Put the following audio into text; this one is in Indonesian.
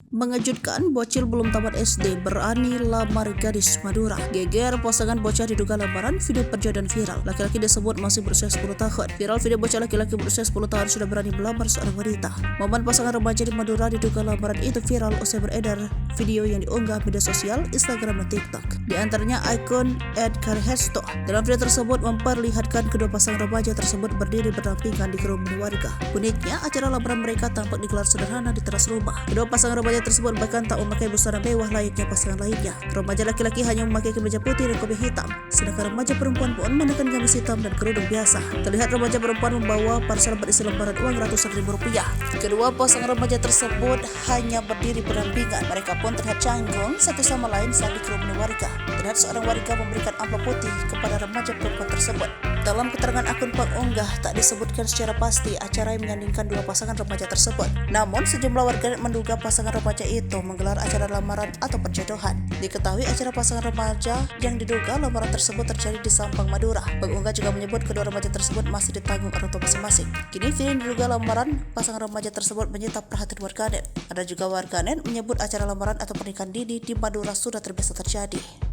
Mengejutkan, bocil belum tamat SD berani lamar gadis Madura. Geger, pasangan bocah diduga lamaran, video perjodohan viral. Laki-laki disebut masih berusia 10 tahun. Viral video bocah laki-laki berusia 10 tahun sudah berani melamar seorang wanita. Momen pasangan remaja di Madura diduga lamaran itu viral usai beredar video yang diunggah media sosial, Instagram dan TikTok. Di antaranya akun @karhesto. Dalam video tersebut memperlihatkan kedua pasangan remaja tersebut berdiri berdampingan di kerumunan warga. Uniknya, acara lamaran mereka tampak digelar sederhana di teras rumah. Kedua pasangan remaja tersebut bahkan tak memakai busana mewah layaknya pasangan lainnya. Remaja laki-laki hanya memakai kemeja putih dan kopi hitam, sedangkan remaja perempuan pun mengenakan gamis hitam dan kerudung biasa. Terlihat remaja perempuan membawa parsel berisi lembaran uang ratusan ribu rupiah. Kedua pasangan remaja tersebut hanya berdiri berdampingan. Mereka pun terlihat canggung satu sama lain saat di kerumunan warga. Terlihat seorang warga memberikan amplop putih kepada remaja perempuan tersebut. Dalam keterangan akun pengunggah tak disebutkan secara pasti acara yang menyandingkan dua pasangan remaja tersebut. Namun sejumlah warganet menduga pasangan remaja itu menggelar acara lamaran atau perjodohan. Diketahui acara pasangan remaja yang diduga lamaran tersebut terjadi di Sampang, Madura. Pengunggah juga menyebut kedua remaja tersebut masih ditanggung orang tua masing-masing. Kini video yang diduga lamaran pasangan remaja tersebut menyita perhatian warganet. Ada juga warganet menyebut acara lamaran atau pernikahan dini di Madura sudah terbiasa terjadi.